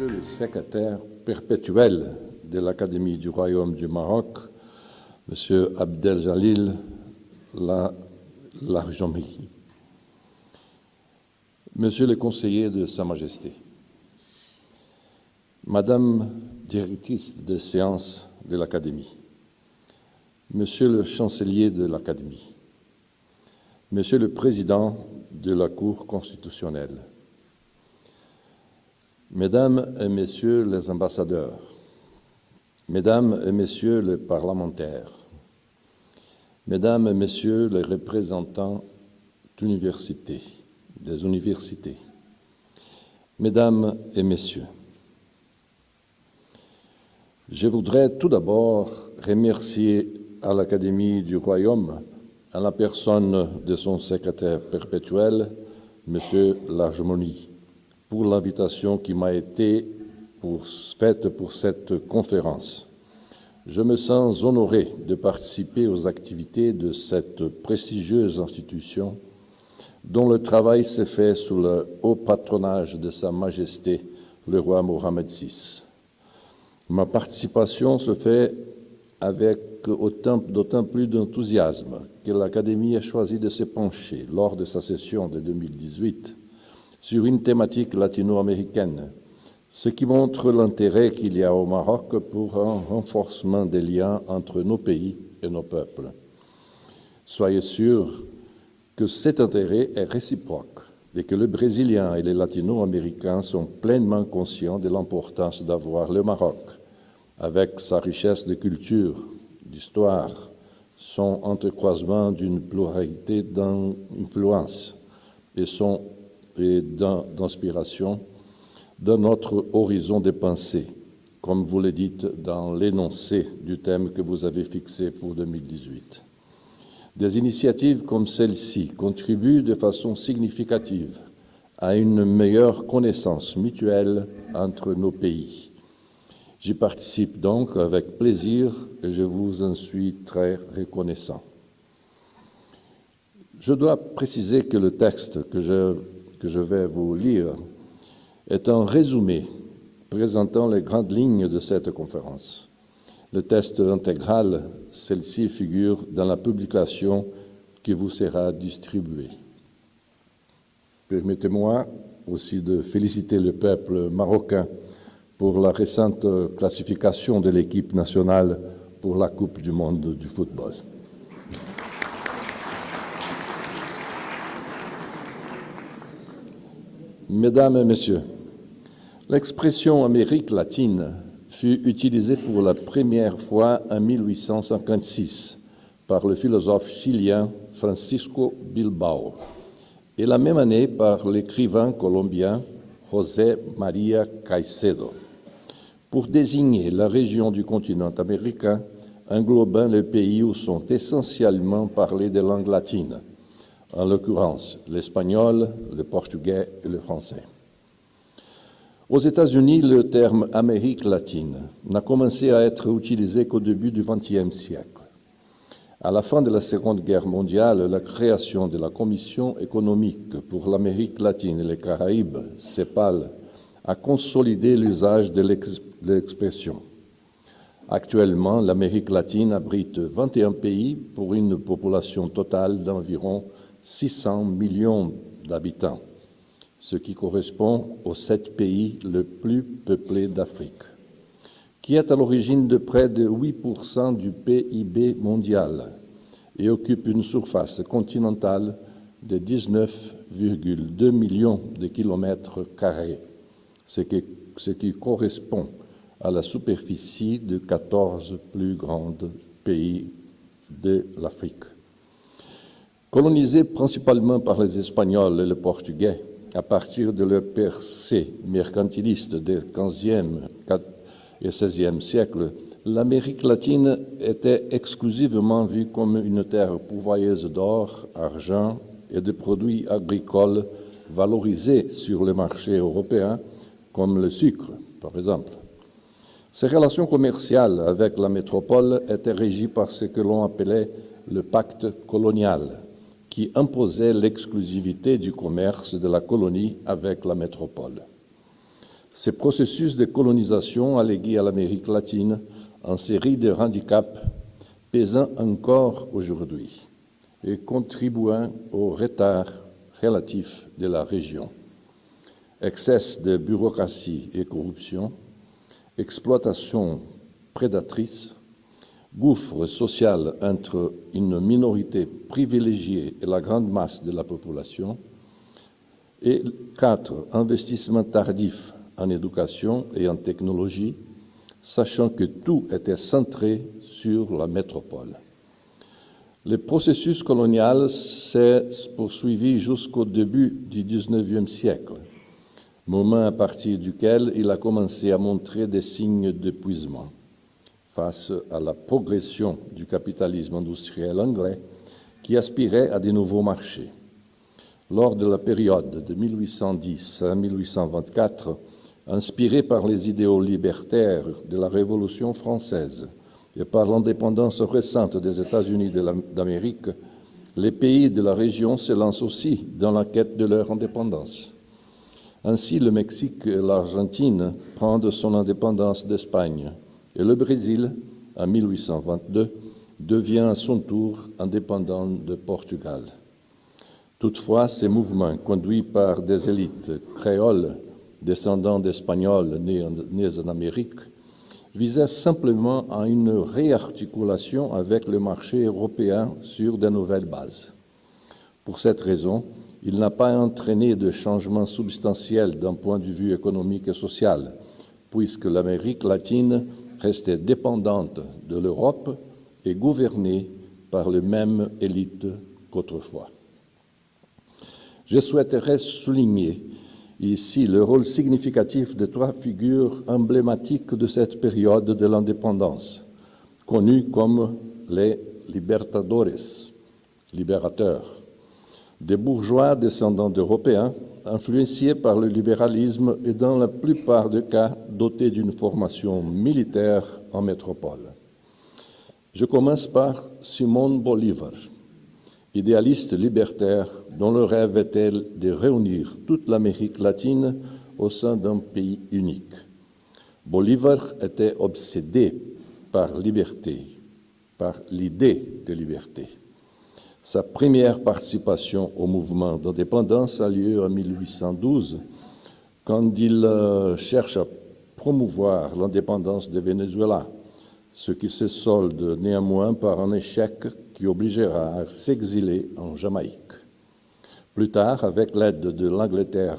Monsieur le secrétaire perpétuel de l'Académie du Royaume du Maroc, Monsieur Abdeljalil Larjami, Monsieur le conseiller de Sa Majesté, Madame directrice de séance de l'Académie, Monsieur le chancelier de l'Académie, Monsieur le président de la Cour constitutionnelle, Mesdames et Messieurs les ambassadeurs, Mesdames et Messieurs les parlementaires, Mesdames et Messieurs les représentants des universités, Mesdames et Messieurs, je voudrais tout d'abord remercier à l'Académie du Royaume, en la personne de son secrétaire perpétuel, M. Larjami, pour l'invitation qui m'a été faite pour cette conférence. Je me sens honoré de participer aux activités de cette prestigieuse institution dont le travail s'est fait sous le haut patronage de Sa Majesté, le roi Mohammed VI. Ma participation se fait avec d'autant plus d'enthousiasme que l'Académie a choisi de se pencher, lors de sa session de 2018, sur une thématique latino-américaine, ce qui montre l'intérêt qu'il y a au Maroc pour un renforcement des liens entre nos pays et nos peuples. Soyez sûrs que cet intérêt est réciproque et que les Brésiliens et les Latino-Américains sont pleinement conscients de l'importance d'avoir le Maroc, avec sa richesse de culture, d'histoire, son entrecroisement d'une pluralité d'influences et d'inspiration dans notre horizon de pensée, comme vous le dites dans l'énoncé du thème que vous avez fixé pour 2018. Des initiatives comme celle-ci contribuent de façon significative à une meilleure connaissance mutuelle entre nos pays. J'y participe donc avec plaisir et je vous en suis très reconnaissant. Je dois préciser que le texte que je vais vous lire est un résumé présentant les grandes lignes de cette conférence. Le texte intégral, celle-ci figure dans la publication qui vous sera distribuée. Permettez-moi aussi de féliciter le peuple marocain pour la récente classification de l'équipe nationale pour la Coupe du monde du football. Mesdames et Messieurs, l'expression Amérique latine fut utilisée pour la première fois en 1856 par le philosophe chilien Francisco Bilbao et la même année par l'écrivain colombien José María Caicedo, pour désigner la région du continent américain englobant les pays où sont essentiellement parlées des langues latines, en l'occurrence l'espagnol, le portugais et le français. Aux États-Unis, le terme Amérique latine n'a commencé à être utilisé qu'au début du XXe siècle. À la fin de la Seconde Guerre mondiale, la création de la Commission économique pour l'Amérique latine et les Caraïbes, CEPAL, a consolidé l'usage de l'expression. Actuellement, l'Amérique latine abrite 21 pays pour une population totale d'environ 600 millions d'habitants, ce qui correspond aux 7 pays les plus peuplés d'Afrique, qui est à l'origine de près de 8% du PIB mondial et occupe une surface continentale de 19,2 millions de kilomètres carrés, ce qui correspond à la superficie de 14 plus grands pays de l'Afrique. Colonisés principalement par les Espagnols et les Portugais, à partir de leur percée mercantiliste des XVe et XVIe siècles, l'Amérique latine était exclusivement vue comme une terre pourvoyeuse d'or, argent et de produits agricoles valorisés sur le marché européen, comme le sucre, par exemple. Ces relations commerciales avec la métropole étaient régies par ce que l'on appelait le pacte colonial, qui imposait l'exclusivité du commerce de la colonie avec la métropole. Ces processus de colonisation a légué à l'Amérique latine une série de handicaps pesant encore aujourd'hui et contribuant au retard relatif de la région. Excès de bureaucratie et corruption, exploitation prédatrice, gouffre social entre une minorité privilégiée et la grande masse de la population, et 4. Investissement tardif en éducation et en technologie, sachant que tout était centré sur la métropole. Le processus colonial s'est poursuivi jusqu'au début du XIXe siècle, moment à partir duquel il a commencé à montrer des signes d'épuisement face à la progression du capitalisme industriel anglais qui aspirait à de nouveaux marchés. Lors de la période de 1810 à 1824, inspiré par les idéaux libertaires de la Révolution française et par l'indépendance récente des États-Unis d'Amérique, les pays de la région se lancent aussi dans la quête de leur indépendance. Ainsi, le Mexique et l'Argentine prennent son indépendance d'Espagne et le Brésil, en 1822, devient à son tour indépendant de Portugal. Toutefois, ces mouvements, conduits par des élites créoles, descendants d'Espagnols nés en Amérique, visaient simplement à une réarticulation avec le marché européen sur de nouvelles bases. Pour cette raison, il n'a pas entraîné de changements substantiels d'un point de vue économique et social, puisque l'Amérique latine restait dépendante de l'Europe et gouvernée par les mêmes élites qu'autrefois. Je souhaiterais souligner ici le rôle significatif de 3 figures emblématiques de cette période de l'indépendance, connues comme les libertadores, libérateurs, des bourgeois descendants d'Européens, influencés par le libéralisme et dans la plupart des cas dotés d'une formation militaire en métropole. Je commence par Simón Bolívar, idéaliste libertaire dont le rêve était de réunir toute l'Amérique latine au sein d'un pays unique. Bolívar était obsédé par liberté, par l'idée de liberté. Sa première participation au mouvement d'indépendance a lieu en 1812, quand il cherche à promouvoir l'indépendance de Venezuela, ce qui se solde néanmoins par un échec qui obligera à s'exiler en Jamaïque. Plus tard, avec l'aide de l'Angleterre,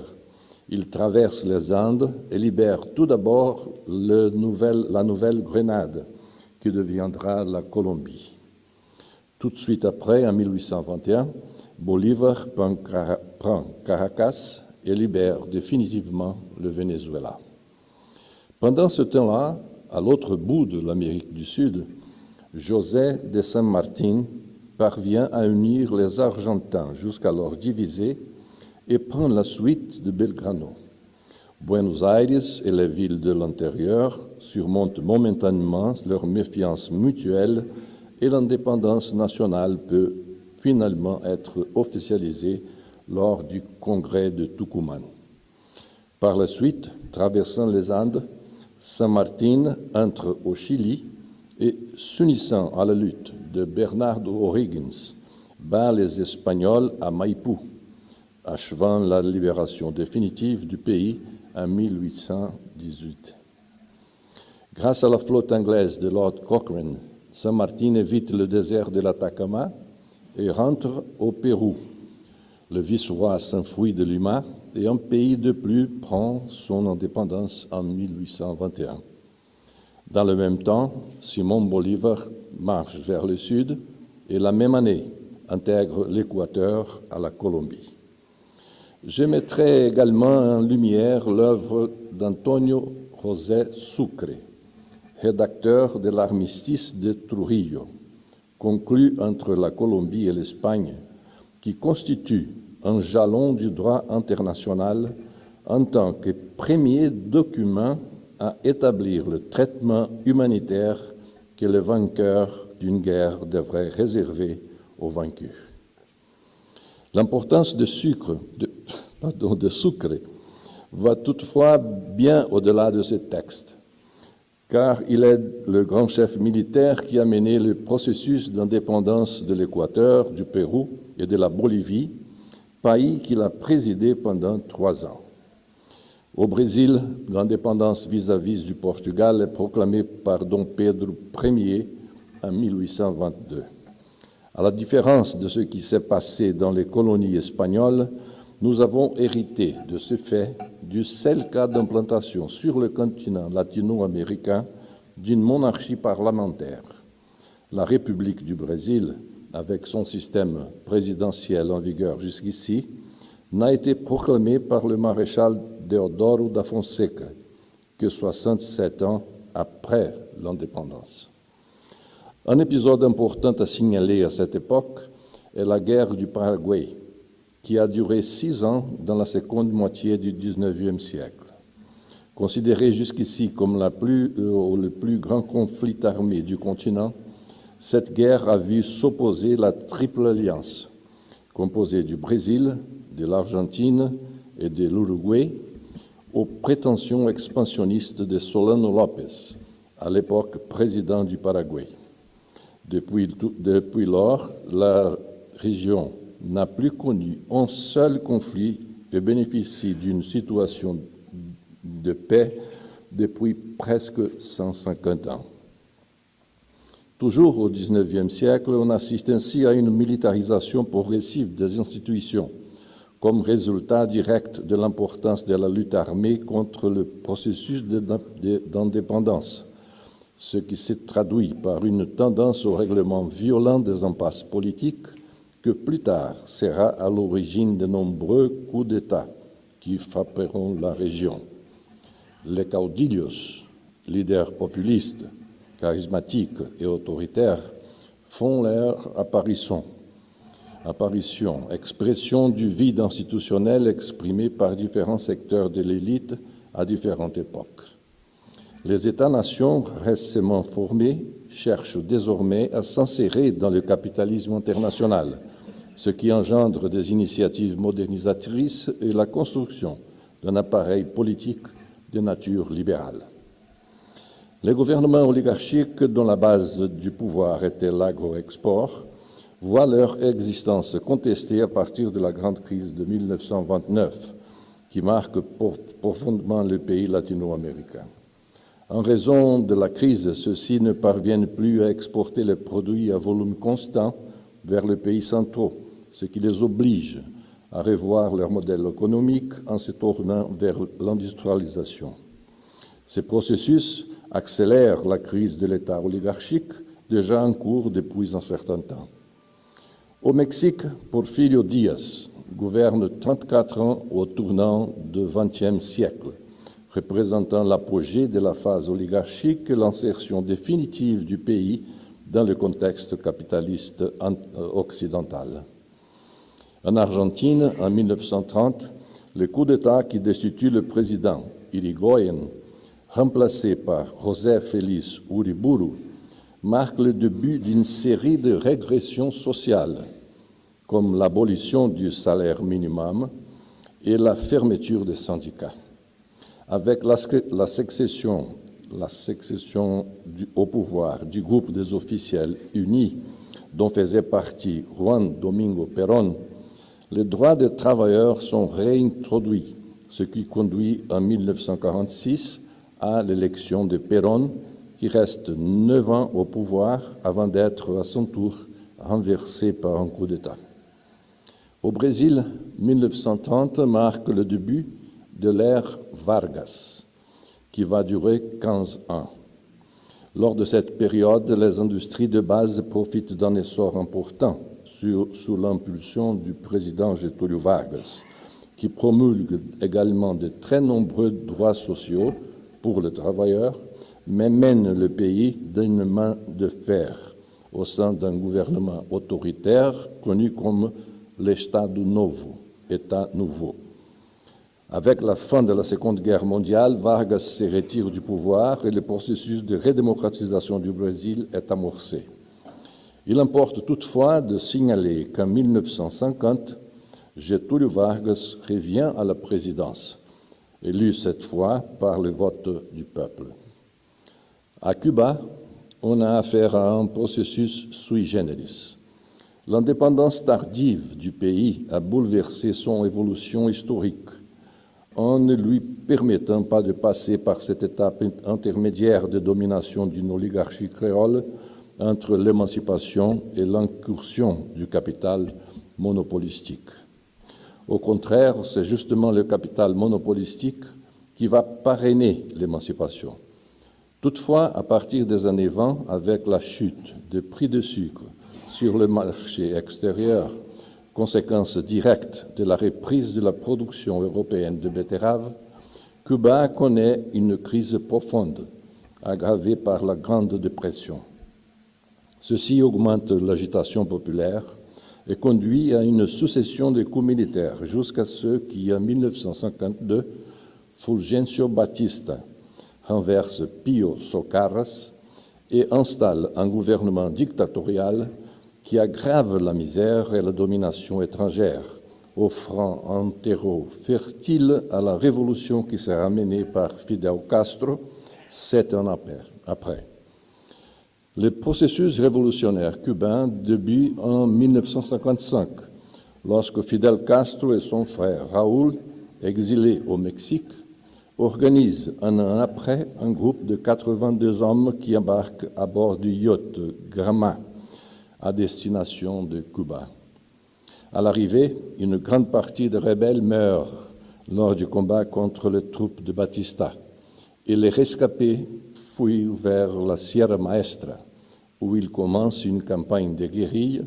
il traverse les Andes et libère tout d'abord la Nouvelle-Grenade, qui deviendra la Colombie. Tout de suite après, en 1821, Bolívar prend Caracas et libère définitivement le Venezuela. Pendant ce temps-là, à l'autre bout de l'Amérique du Sud, José de San Martín parvient à unir les Argentins jusqu'alors divisés et prend la suite de Belgrano. Buenos Aires et les villes de l'intérieur surmontent momentanément leur méfiance mutuelle et l'indépendance nationale peut finalement être officialisée lors du congrès de Tucumán. Par la suite, traversant les Andes, San Martín entre au Chili et, s'unissant à la lutte de Bernardo O'Higgins, bat les Espagnols à Maipú, achevant la libération définitive du pays en 1818. Grâce à la flotte anglaise de Lord Cochrane, San Martín évite le désert de l'Atacama et rentre au Pérou. Le vice-roi s'enfuit de Lima et un pays de plus prend son indépendance en 1821. Dans le même temps, Simón Bolívar marche vers le sud et la même année intègre l'Équateur à la Colombie. Je mettrai également en lumière l'œuvre d'Antonio José Sucre, rédacteur de l'armistice de Trujillo, conclu entre la Colombie et l'Espagne, qui constitue un jalon du droit international en tant que premier document à établir le traitement humanitaire que le vainqueur d'une guerre devrait réserver aux vaincus. L'importance de Sucre va toutefois bien au-delà de ces textes, car il est le grand chef militaire qui a mené le processus d'indépendance de l'Équateur, du Pérou et de la Bolivie, pays qu'il a présidé pendant 3 ans. Au Brésil, l'indépendance vis-à-vis du Portugal est proclamée par Dom Pedro Ier en 1822. À la différence de ce qui s'est passé dans les colonies espagnoles, nous avons hérité de ce fait du seul cas d'implantation sur le continent latino-américain d'une monarchie parlementaire. La République du Brésil, avec son système présidentiel en vigueur jusqu'ici, n'a été proclamée par le maréchal Deodoro da Fonseca que 67 ans après l'indépendance. Un épisode important à signaler à cette époque est la guerre du Paraguay, qui a duré 6 ans dans la seconde moitié du XIXe siècle. Considéré jusqu'ici comme le plus grand conflit armé du continent, cette guerre a vu s'opposer la Triple Alliance, composée du Brésil, de l'Argentine et de l'Uruguay, aux prétentions expansionnistes de Solano López, à l'époque président du Paraguay. Depuis lors, la région n'a plus connu un seul conflit et bénéficie d'une situation de paix depuis presque 150 ans. Toujours au XIXe siècle, on assiste ainsi à une militarisation progressive des institutions, comme résultat direct de l'importance de la lutte armée contre le processus d'indépendance, ce qui s'est traduit par une tendance au règlement violent des impasses politiques que plus tard sera à l'origine de nombreux coups d'État qui frapperont la région. Les caudillos, leaders populistes, charismatiques et autoritaires, font leur apparition, expression du vide institutionnel exprimé par différents secteurs de l'élite à différentes époques. Les États-nations récemment formés cherchent désormais à s'insérer dans le capitalisme international, ce qui engendre des initiatives modernisatrices et la construction d'un appareil politique de nature libérale. Les gouvernements oligarchiques, dont la base du pouvoir était l'agro-export, voient leur existence contestée à partir de la grande crise de 1929, qui marque profondément le pays latino-américain. En raison de la crise, ceux-ci ne parviennent plus à exporter les produits à volume constant vers les pays centraux, ce qui les oblige à revoir leur modèle économique en se tournant vers l'industrialisation. Ces processus accélèrent la crise de l'État oligarchique, déjà en cours depuis un certain temps. Au Mexique, Porfirio Díaz gouverne 34 ans au tournant du XXe siècle, représentant l'apogée de la phase oligarchique et l'insertion définitive du pays dans le contexte capitaliste occidental. En Argentine, en 1930, le coup d'État qui destitue le président Irigoyen, remplacé par José Félix Uriburu, marque le début d'une série de régressions sociales, comme l'abolition du salaire minimum et la fermeture des syndicats. Avec la succession au pouvoir du groupe des officiels unis, dont faisait partie Juan Domingo Perón, les droits des travailleurs sont réintroduits, ce qui conduit en 1946 à l'élection de Perón, qui reste 9 ans au pouvoir avant d'être à son tour renversé par un coup d'État. Au Brésil, 1930 marque le début de l'ère Vargas, qui va durer 15 ans. Lors de cette période, les industries de base profitent d'un essor important sous l'impulsion du président Getúlio Vargas, qui promulgue également de très nombreux droits sociaux pour les travailleurs, mais mène le pays d'une main de fer au sein d'un gouvernement autoritaire connu comme l'Estado Novo, État nouveau. Avec la fin de la Seconde Guerre mondiale, Vargas se retire du pouvoir et le processus de redémocratisation du Brésil est amorcé. Il importe toutefois de signaler qu'en 1950, Getúlio Vargas revient à la présidence, élu cette fois par le vote du peuple. À Cuba, on a affaire à un processus sui generis. L'indépendance tardive du pays a bouleversé son évolution historique en ne lui permettant pas de passer par cette étape intermédiaire de domination d'une oligarchie créole entre l'émancipation et l'incursion du capital monopolistique. Au contraire, c'est justement le capital monopolistique qui va parrainer l'émancipation. Toutefois, à partir des années 20, avec la chute des prix de sucre sur le marché extérieur, conséquence directe de la reprise de la production européenne de betteraves, Cuba connaît une crise profonde, aggravée par la Grande Dépression. Ceci augmente l'agitation populaire et conduit à une succession de coups militaires jusqu'à ce qu'en 1952, Fulgencio Batista renverse Pío Socarrás et installe un gouvernement dictatorial qui aggrave la misère et la domination étrangère, offrant un terreau fertile à la révolution qui sera menée par Fidel Castro 7 ans après. Le processus révolutionnaire cubain débute en 1955, lorsque Fidel Castro et son frère Raúl, exilés au Mexique, organisent un an après un groupe de 82 hommes qui embarquent à bord du yacht Gramma à destination de Cuba. À l'arrivée, une grande partie des rebelles meurt lors du combat contre les troupes de Batista et les rescapés fuient vers la Sierra Maestra, où il commence une campagne de guérille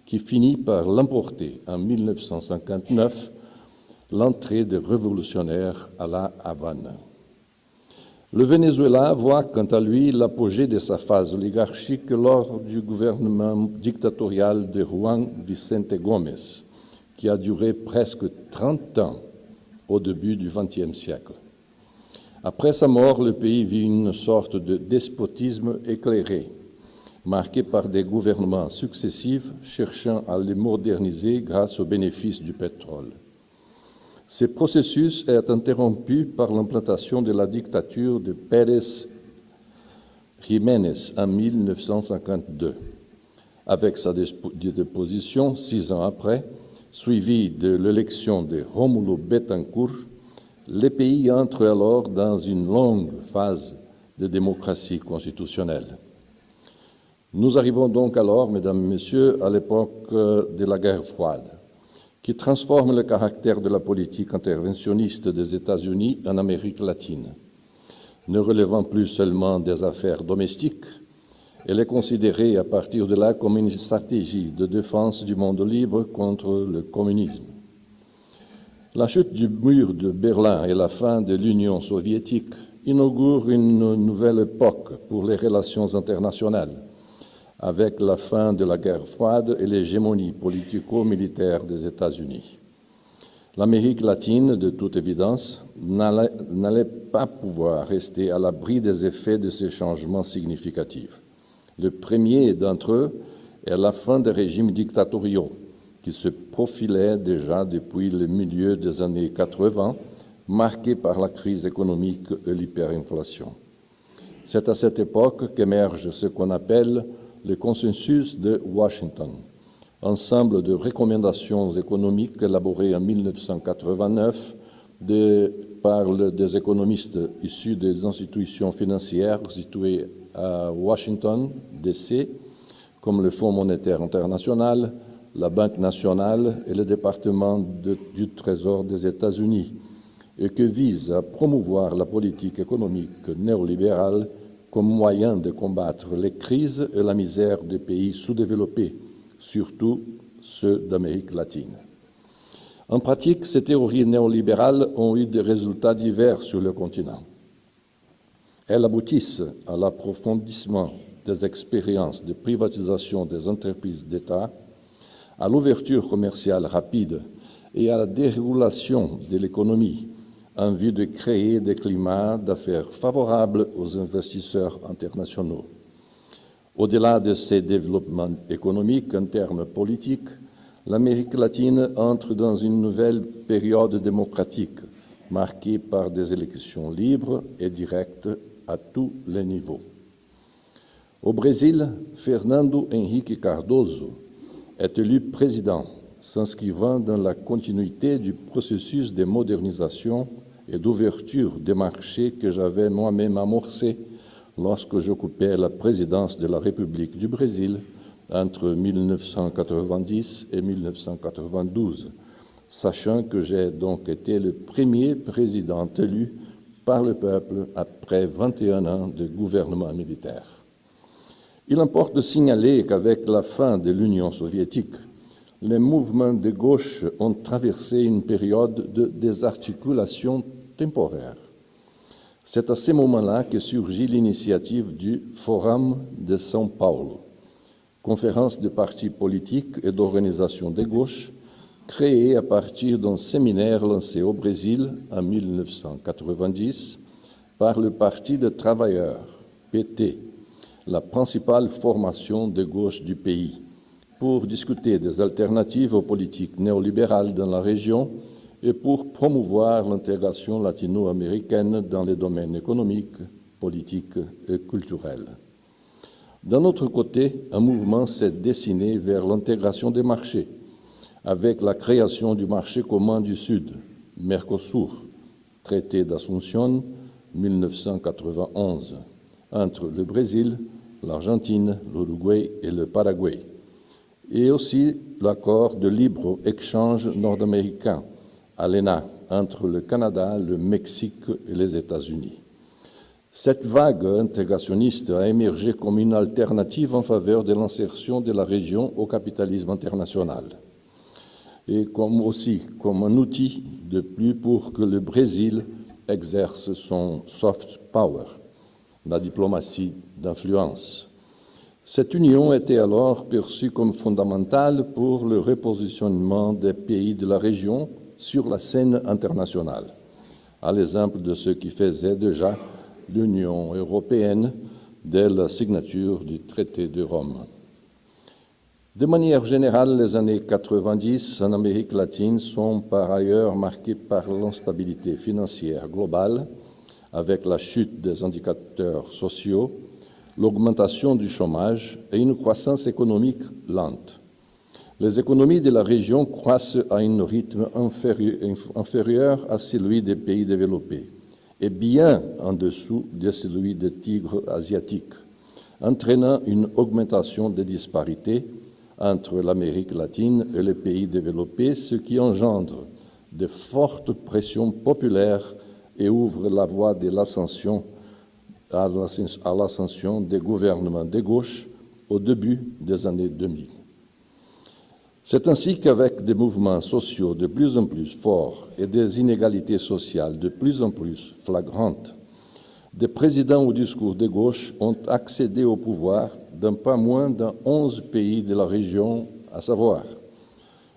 qui finit par l'emporter en 1959 l'entrée des révolutionnaires à La Havane. Le Venezuela voit quant à lui l'apogée de sa phase oligarchique lors du gouvernement dictatorial de Juan Vicente Gómez, qui a duré presque 30 ans au début du XXe siècle. Après sa mort, le pays vit une sorte de despotisme éclairé, marqué par des gouvernements successifs cherchant à les moderniser grâce aux bénéfices du pétrole. Ce processus est interrompu par l'implantation de la dictature de Pérez Jiménez en 1952. Avec sa déposition 6 ans après, suivie de l'élection de Rómulo Betancourt, le pays entre alors dans une longue phase de démocratie constitutionnelle. Nous arrivons donc alors, mesdames et messieurs, à l'époque de la guerre froide, qui transforme le caractère de la politique interventionniste des États-Unis en Amérique latine. Ne relevant plus seulement des affaires domestiques, elle est considérée à partir de là comme une stratégie de défense du monde libre contre le communisme. La chute du mur de Berlin et la fin de l'Union soviétique inaugurent une nouvelle époque pour les relations internationales, avec la fin de la guerre froide et l'hégémonie politico-militaire des États-Unis. L'Amérique latine, de toute évidence, n'allait pas pouvoir rester à l'abri des effets de ces changements significatifs. Le premier d'entre eux est la fin des régimes dictatoriaux, qui se profilaient déjà depuis le milieu des années 80, marqués par la crise économique et l'hyperinflation. C'est à cette époque qu'émerge ce qu'on appelle le consensus de Washington, ensemble de recommandations économiques élaborées en 1989 par des économistes issus des institutions financières situées à Washington, D.C., comme le Fonds monétaire international, la Banque nationale et le département du Trésor des États-Unis, et que vise à promouvoir la politique économique néolibérale comme moyen de combattre les crises et la misère des pays sous-développés, surtout ceux d'Amérique latine. En pratique, ces théories néolibérales ont eu des résultats divers sur le continent. Elles aboutissent à l'approfondissement des expériences de privatisation des entreprises d'État, à l'ouverture commerciale rapide et à la dérégulation de l'économie, en vue de créer des climats d'affaires favorables aux investisseurs internationaux. Au-delà de ces développements économiques en termes politiques, l'Amérique latine entre dans une nouvelle période démocratique, marquée par des élections libres et directes à tous les niveaux. Au Brésil, Fernando Henrique Cardoso est élu président, s'inscrivant dans la continuité du processus de modernisation et d'ouverture des marchés que j'avais moi-même amorcé lorsque j'occupais la présidence de la République du Brésil entre 1990 et 1992, sachant que j'ai donc été le premier président élu par le peuple après 21 ans de gouvernement militaire. Il importe de signaler qu'avec la fin de l'Union soviétique, les mouvements de gauche ont traversé une période de désarticulation temporaire. C'est à ce moment-là que surgit l'initiative du Forum de São Paulo, conférence de partis politiques et d'organisations de gauche créée à partir d'un séminaire lancé au Brésil en 1990 par le Parti des travailleurs, PT, la principale formation de gauche du pays, pour discuter des alternatives aux politiques néolibérales dans la région et pour promouvoir l'intégration latino-américaine dans les domaines économiques, politiques et culturels. D'un autre côté, un mouvement s'est dessiné vers l'intégration des marchés, avec la création du marché commun du Sud, Mercosur, traité d'Asunción 1991, entre le Brésil, l'Argentine, l'Uruguay et le Paraguay, et aussi l'accord de libre-échange nord-américain, ALENA, entre le Canada, le Mexique et les États-Unis. Cette vague intégrationniste a émergé comme une alternative en faveur de l'insertion de la région au capitalisme international et comme un outil de plus pour que le Brésil exerce son soft power, la diplomatie d'influence. Cette union était alors perçue comme fondamentale pour le repositionnement des pays de la région sur la scène internationale, à l'exemple de ce qui faisait déjà l'Union européenne dès la signature du traité de Rome. De manière générale, les années 90 en Amérique latine sont par ailleurs marquées par l'instabilité financière globale, avec la chute des indicateurs sociaux, l'augmentation du chômage et une croissance économique lente. Les économies de la région croissent à un rythme inférieur à celui des pays développés et bien en dessous de celui des tigres asiatiques, entraînant une augmentation des disparités entre l'Amérique latine et les pays développés, ce qui engendre de fortes pressions populaires et ouvre la voie de l'ascension à l'ascension des gouvernements de gauche au début des années 2000. C'est ainsi qu'avec des mouvements sociaux de plus en plus forts et des inégalités sociales de plus en plus flagrantes, des présidents au discours de gauche ont accédé au pouvoir dans pas moins de 11 pays de la région, à savoir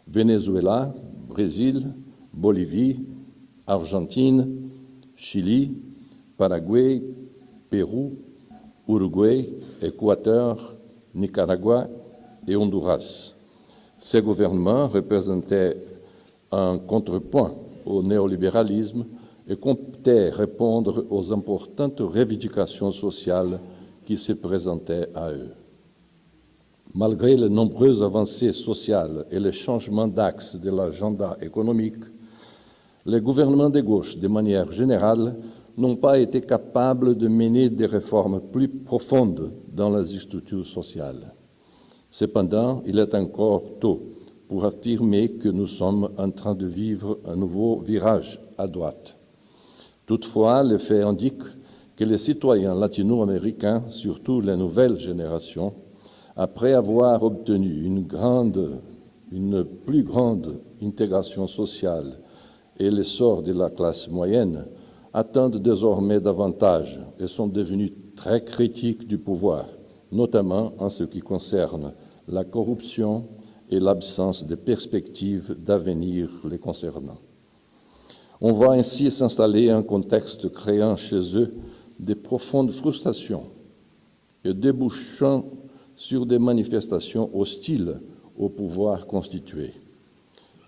Venezuela, Brésil, Bolivie, Argentine, Chili, Paraguay, Pérou, Uruguay, Équateur, Nicaragua et Honduras. Ces gouvernements représentaient un contrepoint au néolibéralisme et comptaient répondre aux importantes revendications sociales qui se présentaient à eux. Malgré les nombreuses avancées sociales et les changements d'axe de l'agenda économique, les gouvernements de gauche, de manière générale, n'ont pas été capables de mener des réformes plus profondes dans les structures sociales. Cependant, il est encore tôt pour affirmer que nous sommes en train de vivre un nouveau virage à droite. Toutefois, les faits indiquent que les citoyens latino-américains, surtout les nouvelles générations, après avoir obtenu une plus grande intégration sociale et l'essor de la classe moyenne, attendent désormais davantage et sont devenus très critiques du pouvoir, notamment en ce qui concerne la corruption et l'absence de perspectives d'avenir les concernant. On voit ainsi s'installer un contexte créant chez eux de profondes frustrations et débouchant sur des manifestations hostiles au pouvoir constitué.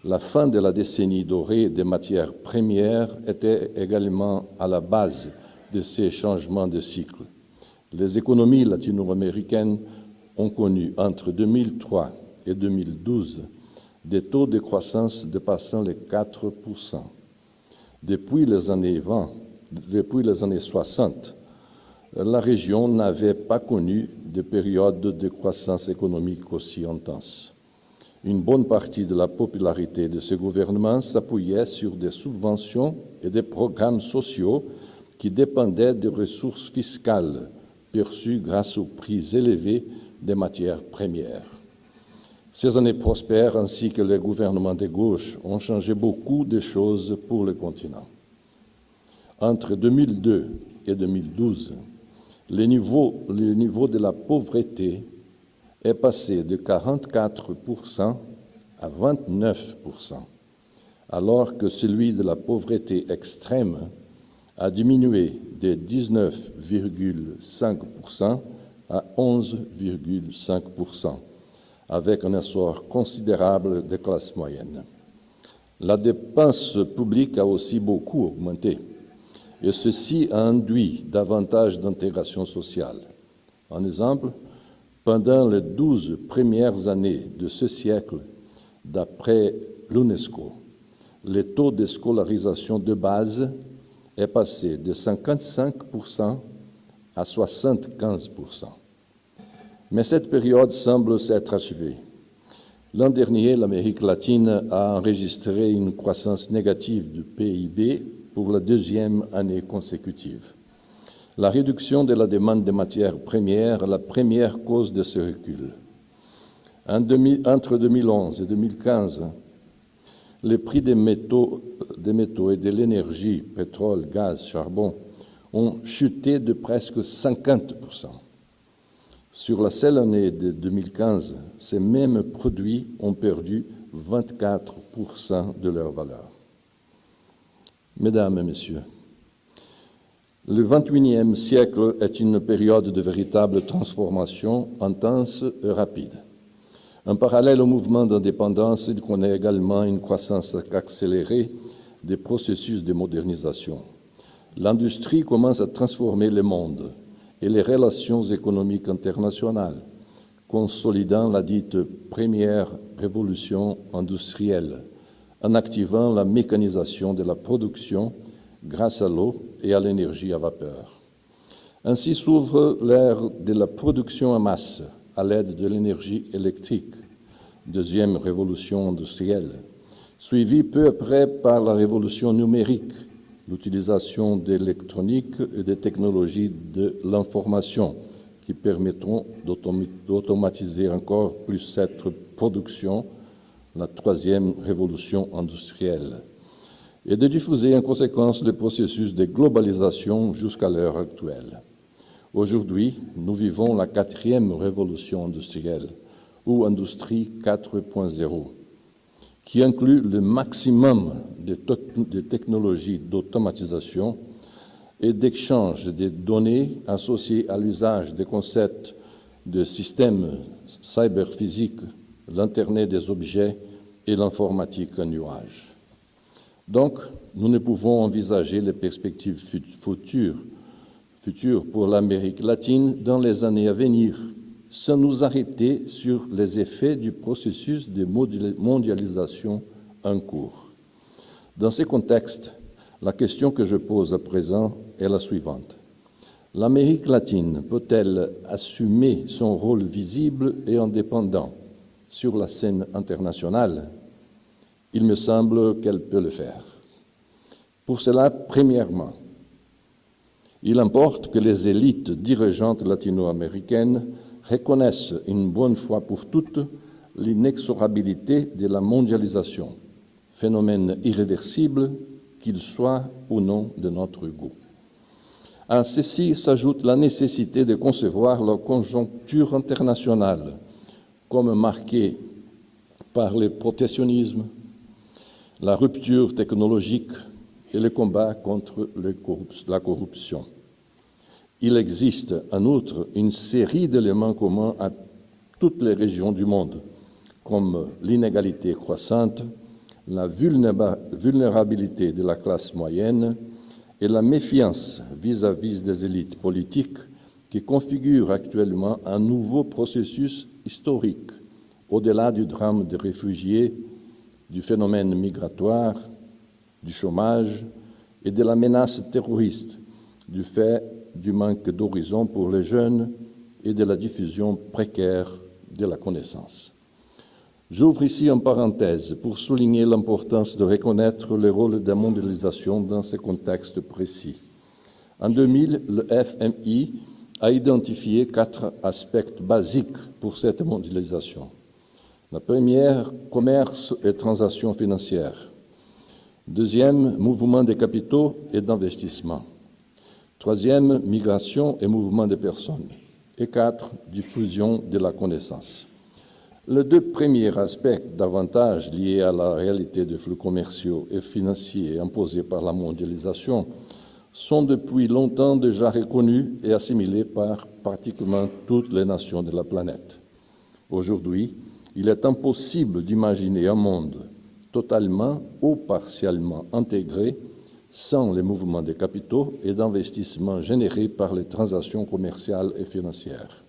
La fin de la décennie dorée des matières premières était également à la base de ces changements de cycle. Les économies latino-américaines ont connu entre 2003 et 2012 des taux de croissance dépassant les 4%. Depuis les années 60, la région n'avait pas connu de période de croissance économique aussi intense. Une bonne partie de la popularité de ce gouvernement s'appuyait sur des subventions et des programmes sociaux qui dépendaient des ressources fiscales perçues grâce aux prix élevés des matières premières. Ces années prospères ainsi que les gouvernements de gauche ont changé beaucoup de choses pour le continent. Entre 2002 et 2012, le niveau de la pauvreté est passé de 44% à 29%, alors que celui de la pauvreté extrême a diminué de 19,5% à 11,5%, avec un essor considérable des classes moyennes. La dépense publique a aussi beaucoup augmenté, et ceci a induit davantage d'intégration sociale. En exemple, pendant les 12 premières années de ce siècle, d'après l'UNESCO, le taux de scolarisation de base est passé de 55% à 75%. Mais cette période semble s'être achevée. L'an dernier, l'Amérique latine a enregistré une croissance négative du PIB pour la deuxième année consécutive. La réduction de la demande de matières premières est la première cause de ce recul. Entre 2011 et 2015, les prix des métaux et de l'énergie, pétrole, gaz, charbon, ont chuté de presque 50%. Sur la seule année de 2015, ces mêmes produits ont perdu 24% de leur valeur. Mesdames et Messieurs, le XXIe siècle est une période de véritable transformation intense et rapide. En parallèle au mouvement d'indépendance, il connaît également une croissance accélérée des processus de modernisation. L'industrie commence à transformer le monde et les relations économiques internationales, consolidant la dite première révolution industrielle, en activant la mécanisation de la production grâce à l'eau et à l'énergie à vapeur. Ainsi s'ouvre l'ère de la production en masse à l'aide de l'énergie électrique, deuxième révolution industrielle, suivie peu après par la révolution numérique, l'utilisation d'électronique et des technologies de l'information qui permettront d'automatiser encore plus cette production, la troisième révolution industrielle, et de diffuser en conséquence le processus de globalisation jusqu'à l'heure actuelle. Aujourd'hui, nous vivons la quatrième révolution industrielle, ou Industrie 4.0, qui inclut le maximum de technologies d'automatisation et d'échange des données associées à l'usage des concepts de systèmes cyberphysiques, l'Internet des objets et l'informatique en nuage. Donc, nous ne pouvons envisager les perspectives futures pour l'Amérique latine dans les années à venir sans nous arrêter sur les effets du processus de mondialisation en cours. Dans ce contexte, la question que je pose à présent est la suivante. L'Amérique latine peut-elle assumer son rôle visible et indépendant sur la scène internationale? Il me semble qu'elle peut le faire. Pour cela, premièrement, il importe que les élites dirigeantes latino-américaines reconnaissent une bonne fois pour toutes l'inexorabilité de la mondialisation, phénomène irréversible qu'il soit ou non de notre goût. À ceci s'ajoute la nécessité de concevoir la conjoncture internationale comme marquée par le protectionnisme, la rupture technologique et le combat contre la corruption. Il existe en outre une série d'éléments communs à toutes les régions du monde, comme l'inégalité croissante, la vulnérabilité de la classe moyenne et la méfiance vis-à-vis des élites politiques qui configurent actuellement un nouveau processus historique, au-delà du drame des réfugiés, du phénomène migratoire, du chômage et de la menace terroriste, du fait du manque d'horizon pour les jeunes et de la diffusion précaire de la connaissance. J'ouvre ici une parenthèse pour souligner l'importance de reconnaître le rôle de la mondialisation dans ce contexte précis. En 2000, le FMI a identifié 4 aspects basiques pour cette mondialisation. La première, commerce et transactions financières. Deuxième, mouvement des capitaux et d'investissement. Troisième, migration et mouvement des personnes. Et 4, diffusion de la connaissance. Les 2 premiers aspects davantage liés à la réalité des flux commerciaux et financiers imposés par la mondialisation sont depuis longtemps déjà reconnus et assimilés par pratiquement toutes les nations de la planète. Aujourd'hui, il est impossible d'imaginer un monde totalement ou partiellement intégré sans les mouvements de capitaux et d'investissements générés par les transactions commerciales et financières.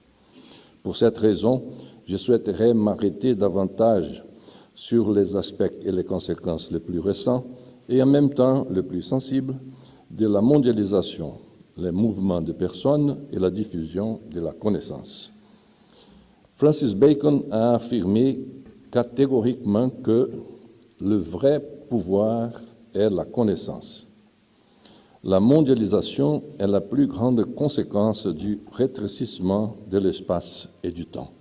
Pour cette raison, je souhaiterais m'arrêter davantage sur les aspects et les conséquences les plus récents et en même temps les plus sensibles de la mondialisation, les mouvements de personnes et la diffusion de la connaissance. Francis Bacon a affirmé catégoriquement que le vrai pouvoir est la connaissance. La mondialisation est la plus grande conséquence du rétrécissement de l'espace et du temps.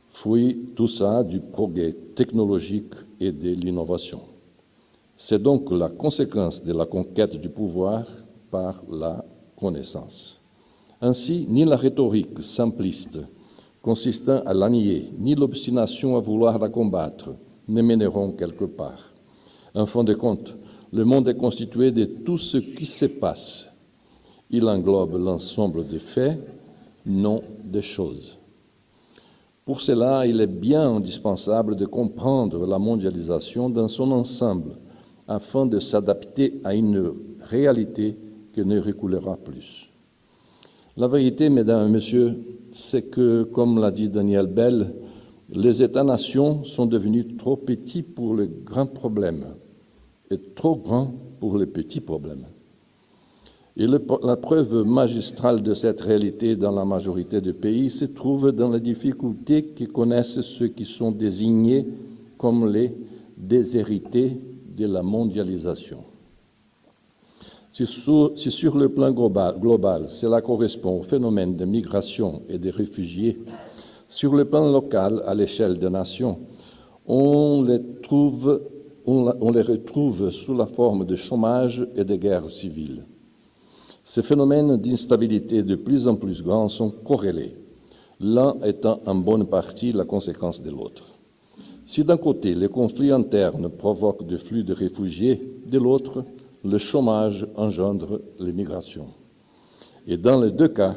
Fruit tout ça du progrès technologique et de l'innovation. C'est donc la conséquence de la conquête du pouvoir par la connaissance. Ainsi, ni la rhétorique simpliste consistant à la nier, ni l'obstination à vouloir la combattre ne mèneront quelque part. En fin de compte, le monde est constitué de tout ce qui se passe. Il englobe l'ensemble des faits, non des choses. Pour cela, il est bien indispensable de comprendre la mondialisation dans son ensemble, afin de s'adapter à une réalité qui ne reculera plus. La vérité, mesdames et messieurs, c'est que, comme l'a dit Daniel Bell, les États-nations sont devenus trop petits pour les grands problèmes et trop grands pour les petits problèmes. Et la preuve magistrale de cette réalité dans la majorité des pays se trouve dans les difficultés que connaissent ceux qui sont désignés comme les déshérités de la mondialisation. Si sur le plan global, cela correspond au phénomène de migration et des réfugiés, sur le plan local, à l'échelle des nations, on les retrouve sous la forme de chômage et de guerres civiles. Ces phénomènes d'instabilité de plus en plus grands sont corrélés, l'un étant en bonne partie la conséquence de l'autre. Si d'un côté, les conflits internes provoquent des flux de réfugiés, de l'autre, le chômage engendre l'immigration. Et dans les 2 cas,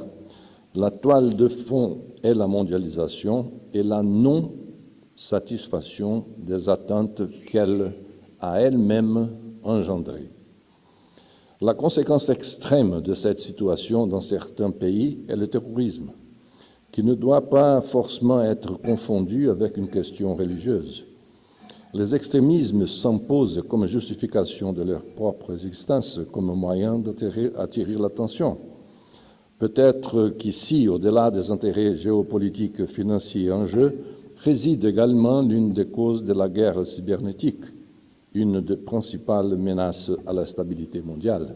la toile de fond est la mondialisation et la non-satisfaction des attentes qu'elle a elle-même engendrées. La conséquence extrême de cette situation dans certains pays est le terrorisme, qui ne doit pas forcément être confondu avec une question religieuse. Les extrémismes s'imposent comme justification de leur propre existence, comme moyen d'attirer l'attention. Peut-être qu'ici, au-delà des intérêts géopolitiques financiers en jeu, réside également l'une des causes de la guerre cybernétique, une des principales menaces à la stabilité mondiale.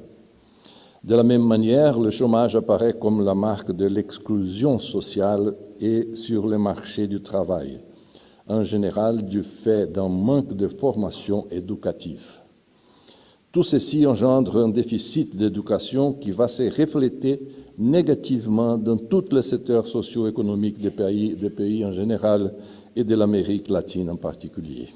De la même manière, le chômage apparaît comme la marque de l'exclusion sociale et sur le marché du travail, en général du fait d'un manque de formation éducative. Tout ceci engendre un déficit d'éducation qui va se refléter négativement dans tous les secteurs socio-économiques des pays en général et de l'Amérique latine en particulier.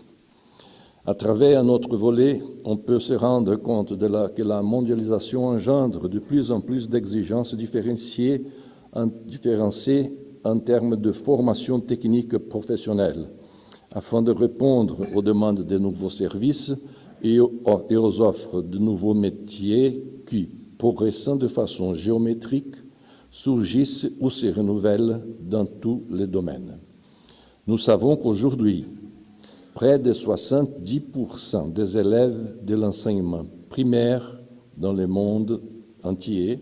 À travers un autre volet, on peut se rendre compte que la mondialisation engendre de plus en plus d'exigences différenciées en termes de formation technique professionnelle, afin de répondre aux demandes de nouveaux services et aux offres de nouveaux métiers qui, progressant de façon géométrique, surgissent ou se renouvellent dans tous les domaines. Nous savons qu'aujourd'hui, près de 70% des élèves de l'enseignement primaire dans le monde entier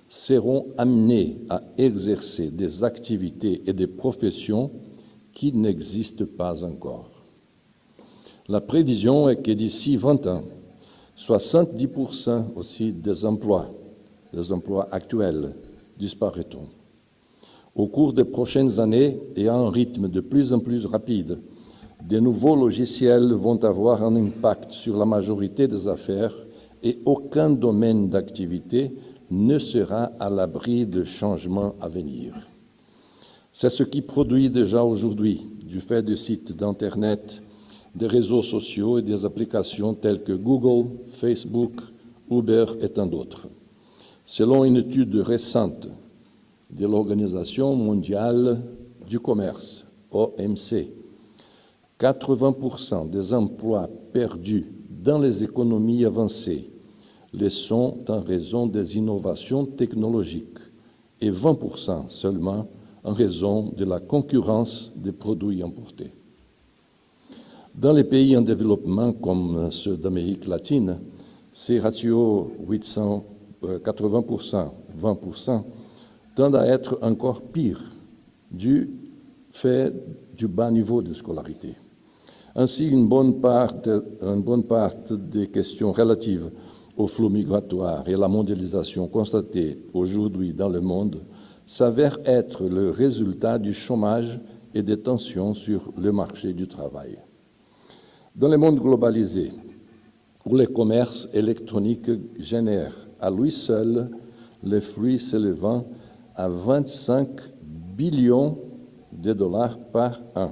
seront amenés à exercer des activités et des professions qui n'existent pas encore. La prévision est que d'ici 20 ans, 70% aussi des emplois actuels disparaîtront. Au cours des prochaines années et à un rythme de plus en plus rapide, de nouveaux logiciels vont avoir un impact sur la majorité des affaires et aucun domaine d'activité ne sera à l'abri de changements à venir. C'est ce qui produit déjà aujourd'hui, du fait de sites d'Internet, des réseaux sociaux et des applications telles que Google, Facebook, Uber et tant d'autres. Selon une étude récente de l'Organisation mondiale du commerce, OMC, 80% des emplois perdus dans les économies avancées le sont en raison des innovations technologiques et 20% seulement en raison de la concurrence des produits importés. Dans les pays en développement comme ceux d'Amérique latine, ces ratios 80%, 20% tendent à être encore pires du fait du bas niveau de scolarité. Ainsi, une bonne part des questions relatives au flux migratoire et à la mondialisation constatée aujourd'hui dans le monde s'avèrent être le résultat du chômage et des tensions sur le marché du travail. Dans le monde globalisé, où le commerce électronique génère à lui seul les flux s'élevant à 25 billions de dollars par an,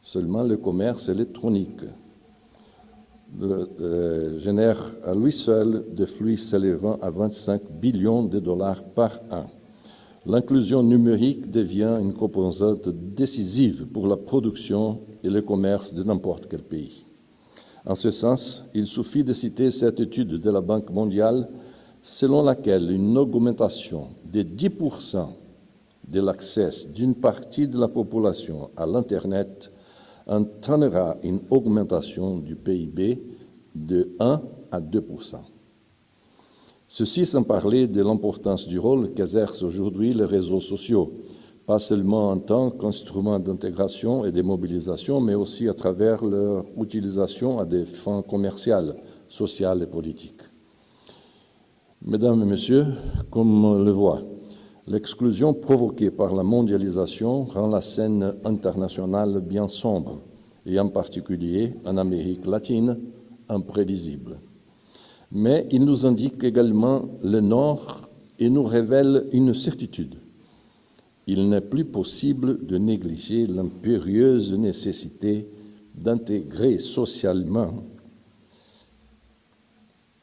seulement le commerce électronique génère à lui seul des flux s'élevant à 25 billions de dollars par an. L'inclusion numérique devient une composante décisive pour la production et le commerce de n'importe quel pays. En ce sens, il suffit de citer cette étude de la Banque mondiale selon laquelle une augmentation de 10% de l'accès d'une partie de la population à l'Internet entraînera une augmentation du PIB de 1 à 2%. Ceci sans parler de l'importance du rôle qu'exercent aujourd'hui les réseaux sociaux, pas seulement en tant qu'instrument d'intégration et de mobilisation, mais aussi à travers leur utilisation à des fins commerciales, sociales et politiques. Mesdames et Messieurs, comme on le voit, l'exclusion provoquée par la mondialisation rend la scène internationale bien sombre, et en particulier en Amérique latine, imprévisible. Mais il nous indique également le Nord et nous révèle une certitude. Il n'est plus possible de négliger l'impérieuse nécessité d'intégrer socialement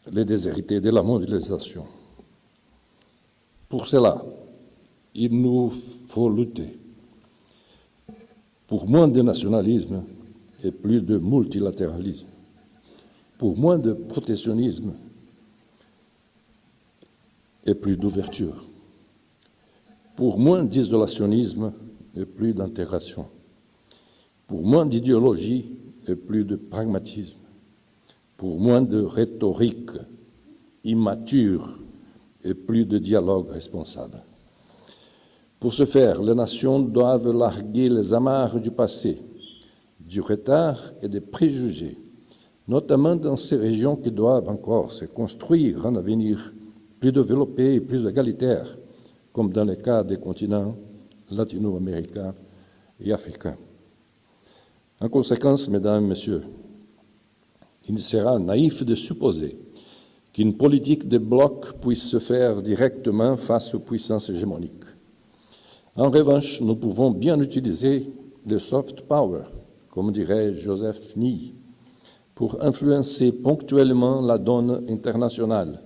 les déshérités de la mondialisation. Pour cela, il nous faut lutter pour moins de nationalisme et plus de multilatéralisme, pour moins de protectionnisme et plus d'ouverture, pour moins d'isolationnisme et plus d'intégration, pour moins d'idéologie et plus de pragmatisme, pour moins de rhétorique immature et plus de dialogue responsable. Pour ce faire, les nations doivent larguer les amarres du passé, du retard et des préjugés, notamment dans ces régions qui doivent encore se construire un avenir plus développé et plus égalitaire, comme dans le cas des continents latino-américains et africains. En conséquence, Mesdames et Messieurs, il sera naïf de supposer qu'une politique de bloc puisse se faire directement face aux puissances hégémoniques. En revanche, nous pouvons bien utiliser le soft power, comme dirait Joseph Nye, pour influencer ponctuellement la donne internationale,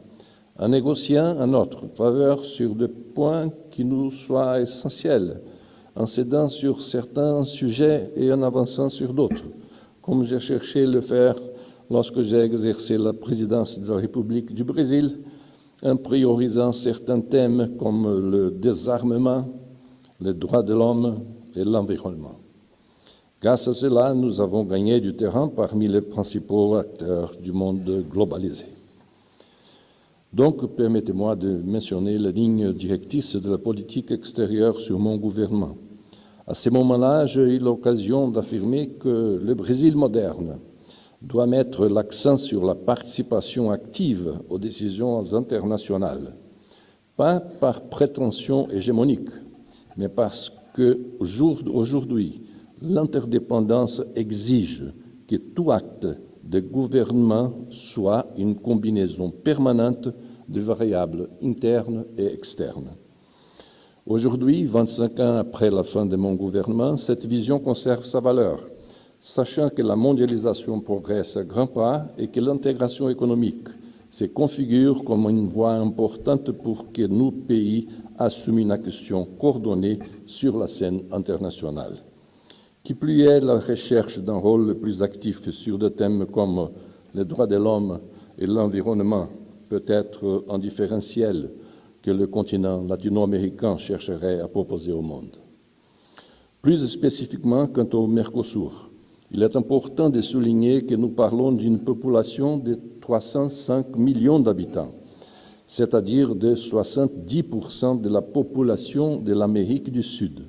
en négociant en notre faveur sur des points qui nous soient essentiels, en cédant sur certains sujets et en avançant sur d'autres, comme j'ai cherché à le faire lorsque j'ai exercé la présidence de la République du Brésil, en priorisant certains thèmes comme le désarmement, les droits de l'homme et l'environnement. Grâce à cela, nous avons gagné du terrain parmi les principaux acteurs du monde globalisé. Donc, permettez-moi de mentionner les lignes directrices de la politique extérieure sur mon gouvernement. À ce moment-là, j'ai eu l'occasion d'affirmer que le Brésil moderne doit mettre l'accent sur la participation active aux décisions internationales, pas par prétention hégémonique, mais parce qu'aujourd'hui, l'interdépendance exige que tout acte de gouvernement soit une combinaison permanente de variables internes et externes. Aujourd'hui, 25 ans après la fin de mon gouvernement, cette vision conserve sa valeur, sachant que la mondialisation progresse à grands pas et que l'intégration économique se configure comme une voie importante pour que nos pays assument une action coordonnée sur la scène internationale. Qui plus est, la recherche d'un rôle plus actif sur des thèmes comme les droits de l'homme et l'environnement peut être un différentiel que le continent latino-américain chercherait à proposer au monde. Plus spécifiquement, quant au Mercosur, il est important de souligner que nous parlons d'une population de 305 millions d'habitants, c'est-à-dire de 70% de la population de l'Amérique du Sud,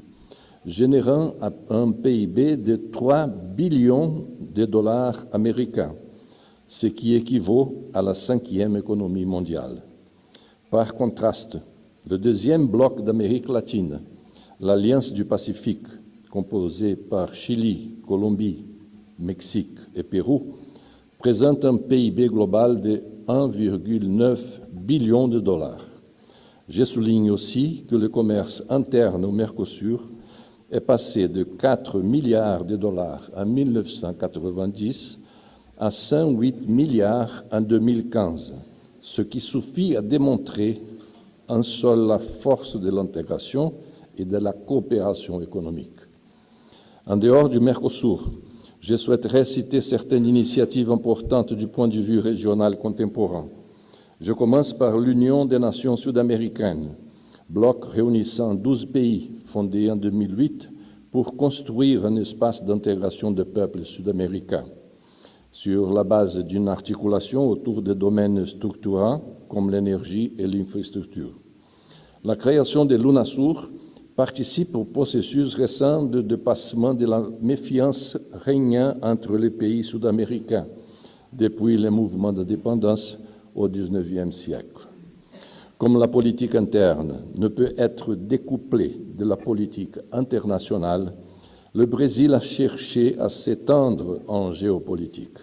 générant un PIB de 3 billions de dollars américains, ce qui équivaut à la 5e économie mondiale. Par contraste, le deuxième bloc d'Amérique latine, l'Alliance du Pacifique, composée par Chili, Colombie, Mexique et Pérou, présente un PIB global de 1,9 billion de dollars. Je souligne aussi que le commerce interne au Mercosur est passé de 4 milliards de dollars en 1990 à 108 milliards en 2015, ce qui suffit à démontrer en seule la force de l'intégration et de la coopération économique. En dehors du Mercosur, je souhaiterais citer certaines initiatives importantes du point de vue régional contemporain. Je commence par l'Union des Nations sud-américaines, bloc réunissant 12 pays fondé en 2008 pour construire un espace d'intégration des peuples sud-américains, sur la base d'une articulation autour des domaines structurants comme l'énergie et l'infrastructure. La création de l'UNASUR participe au processus récent de dépassement de la méfiance régnant entre les pays sud-américains depuis les mouvements d'indépendance au XIXe siècle. Comme la politique interne ne peut être découplée de la politique internationale, le Brésil a cherché à s'étendre en géopolitique.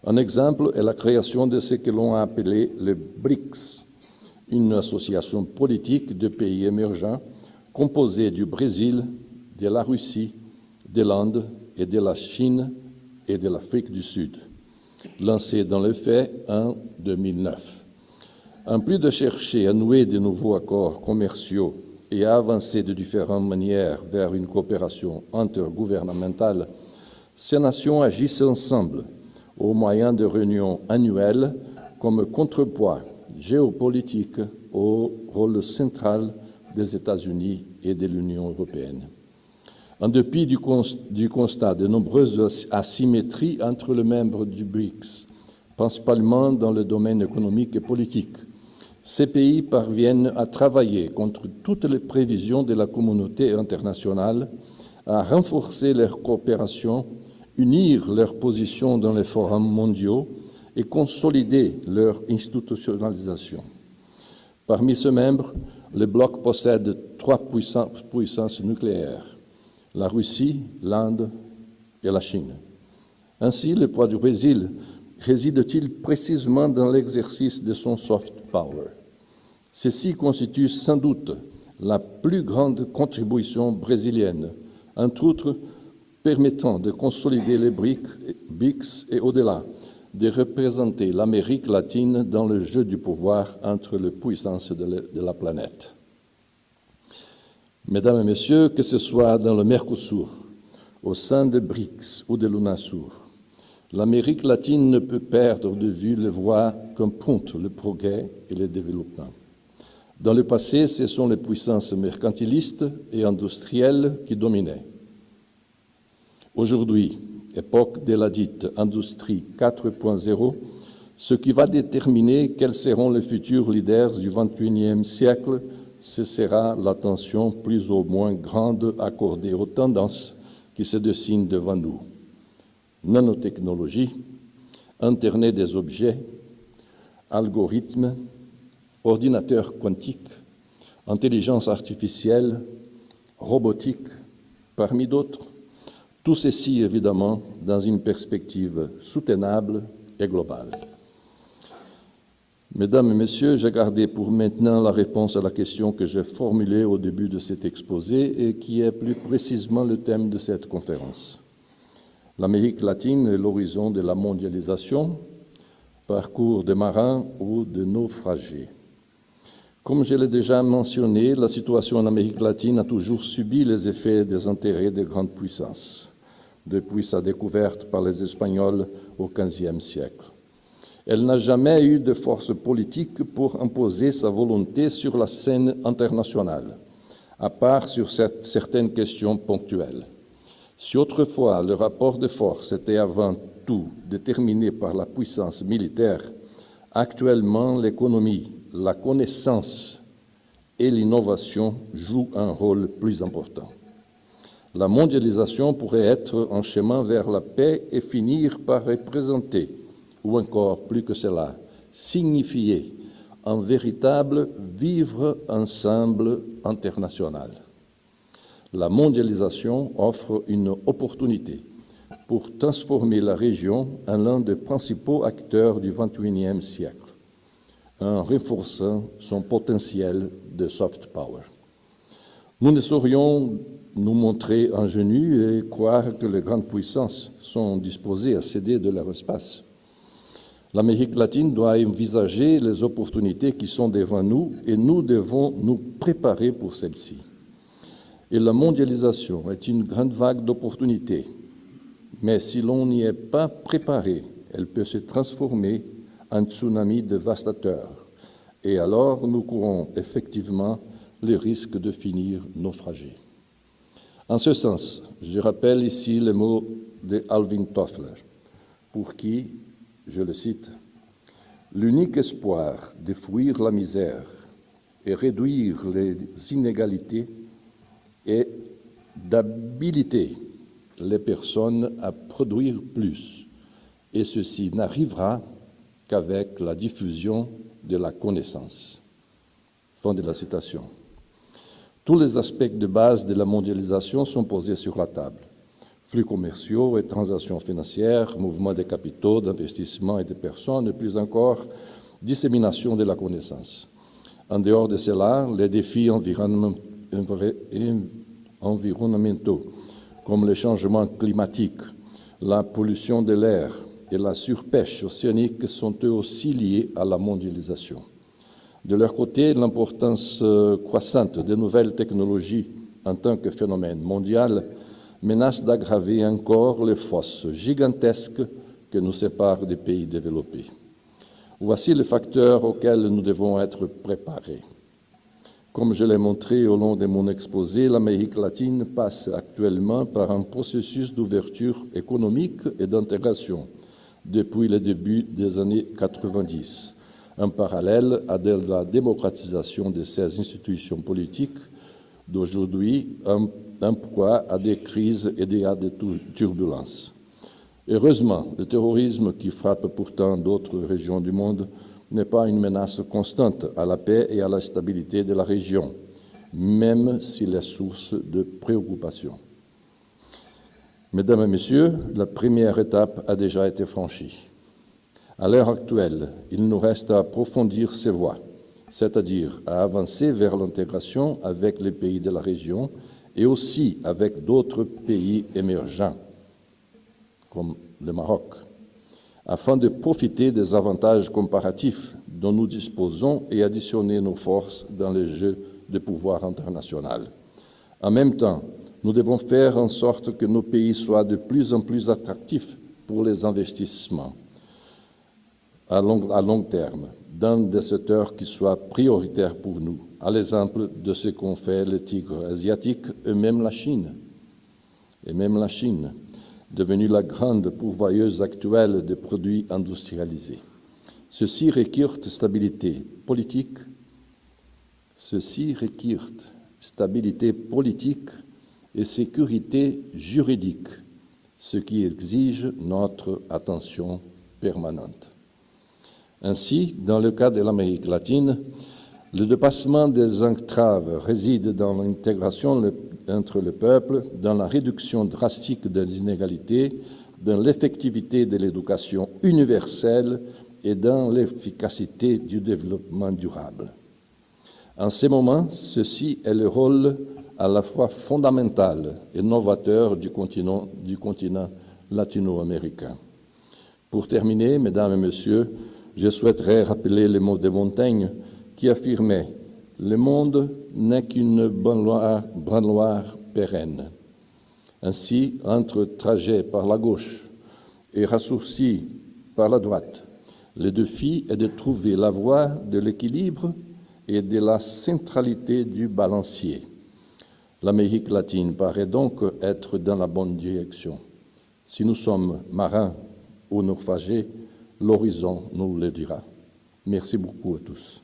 Un exemple est la création de ce que l'on a appelé le BRICS, une association politique de pays émergents composée du Brésil, de la Russie, de l'Inde et de la Chine et de l'Afrique du Sud, lancée dans les faits en 2009. En plus de chercher à nouer de nouveaux accords commerciaux et à avancer de différentes manières vers une coopération intergouvernementale, ces nations agissent ensemble au moyen de réunions annuelles comme contrepoids géopolitique au rôle central des États-Unis et de l'Union européenne. En dépit du constat de nombreuses asymétries entre les membres du BRICS, principalement dans le domaine économique et politique, ces pays parviennent à travailler contre toutes les prévisions de la communauté internationale, à renforcer leur coopération, unir leurs positions dans les forums mondiaux et consolider leur institutionnalisation. Parmi ces membres, le bloc possède 3 puissances nucléaires, la Russie, l'Inde et la Chine. Ainsi, le poids du Brésil réside-t-il précisément dans l'exercice de son soft power. Ceci constitue sans doute la plus grande contribution brésilienne, entre autres permettant de consolider les BRICS et au-delà, de représenter l'Amérique latine dans le jeu du pouvoir entre les puissances de la planète. Mesdames et Messieurs, que ce soit dans le Mercosur, au sein de BRICS ou de l'UNASUR, l'Amérique latine ne peut perdre de vue les voies qu'empruntent le progrès et le développement. Dans le passé, ce sont les puissances mercantilistes et industrielles qui dominaient. Aujourd'hui, époque de la dite Industrie 4.0, ce qui va déterminer quels seront les futurs leaders du XXIe siècle, ce sera l'attention plus ou moins grande accordée aux tendances qui se dessinent devant nous. Nanotechnologie, Internet des objets, algorithmes, ordinateurs quantiques, intelligence artificielle, robotique, parmi d'autres. Tout ceci, évidemment, dans une perspective soutenable et globale. Mesdames et Messieurs, j'ai gardé pour maintenant la réponse à la question que j'ai formulée au début de cet exposé et qui est plus précisément le thème de cette conférence. L'Amérique latine est l'horizon de la mondialisation, parcours de marins ou de naufragés. Comme je l'ai déjà mentionné, la situation en Amérique latine a toujours subi les effets des intérêts des grandes puissances, depuis sa découverte par les Espagnols au XVe siècle. Elle n'a jamais eu de force politique pour imposer sa volonté sur la scène internationale, à part sur certaines questions ponctuelles. Si autrefois le rapport de force était avant tout déterminé par la puissance militaire, actuellement l'économie, la connaissance et l'innovation jouent un rôle plus important. La mondialisation pourrait être un chemin vers la paix et finir par représenter, ou encore plus que cela, signifier un véritable vivre ensemble international. La mondialisation offre une opportunité pour transformer la région en l'un des principaux acteurs du XXIe siècle, en renforçant son potentiel de soft power. Nous ne saurions nous montrer ingénus et croire que les grandes puissances sont disposées à céder de leur espace. L'Amérique latine doit envisager les opportunités qui sont devant nous et nous devons nous préparer pour celles-ci. Et la mondialisation est une grande vague d'opportunités, mais si l'on n'y est pas préparé, elle peut se transformer en tsunami dévastateur. Et alors, nous courons effectivement le risque de finir naufragés. En ce sens, je rappelle ici les mots de Alvin Toffler, pour qui, je le cite, « L'unique espoir de fuir la misère et réduire les inégalités est d'habiliter les personnes à produire plus, et ceci n'arrivera qu'avec la diffusion de la connaissance. » Fin de la citation. Tous les aspects de base de la mondialisation sont posés sur la table. Flux commerciaux et transactions financières, mouvements de capitaux, d'investissements et de personnes, et plus encore, dissémination de la connaissance. En dehors de cela, les défis environnementaux, comme les changements climatiques, la pollution de l'air et la surpêche océanique sont eux aussi liés à la mondialisation. De leur côté, l'importance croissante des nouvelles technologies en tant que phénomène mondial menace d'aggraver encore les fosses gigantesques que nous séparent des pays développés. Voici les facteurs auxquels nous devons être préparés. Comme je l'ai montré au long de mon exposé, l'Amérique latine passe actuellement par un processus d'ouverture économique et d'intégration depuis le début des années 90, en parallèle à de la démocratisation de ses institutions politiques, d'aujourd'hui en proie à des crises et à des turbulences. Heureusement, le terrorisme qui frappe pourtant d'autres régions du monde n'est pas une menace constante à la paix et à la stabilité de la région, même s'il est source de préoccupation. Mesdames et Messieurs, la première étape a déjà été franchie. À l'heure actuelle, il nous reste à approfondir ces voies, c'est-à-dire à avancer vers l'intégration avec les pays de la région et aussi avec d'autres pays émergents, comme le Maroc, afin de profiter des avantages comparatifs dont nous disposons et additionner nos forces dans le jeu de pouvoir international. En même temps, nous devons faire en sorte que nos pays soient de plus en plus attractifs pour les investissements à long terme, dans des secteurs qui soient prioritaires pour nous, à l'exemple de ce qu'ont fait les tigres asiatiques et même la Chine. Devenue la grande pourvoyeuse actuelle de produits industrialisés. Ceci requiert stabilité politique et sécurité juridique, ce qui exige notre attention permanente. Ainsi, dans le cas de l'Amérique latine, le dépassement des entraves réside dans l'intégration entre le peuple, dans la réduction drastique des inégalités, dans l'effectivité de l'éducation universelle et dans l'efficacité du développement durable. En ces moments, ceci est le rôle à la fois fondamental et novateur du continent latino-américain. Pour terminer, mesdames et messieurs, je souhaiterais rappeler les mots de Montaigne qui affirmait « Le monde n'est qu'une branloire pérenne ». Ainsi, entre trajet par la gauche et raccourci par la droite, le défi est de trouver la voie de l'équilibre et de la centralité du balancier. L'Amérique latine paraît donc être dans la bonne direction. Si nous sommes marins ou naufragés, l'horizon nous le dira. Merci beaucoup à tous.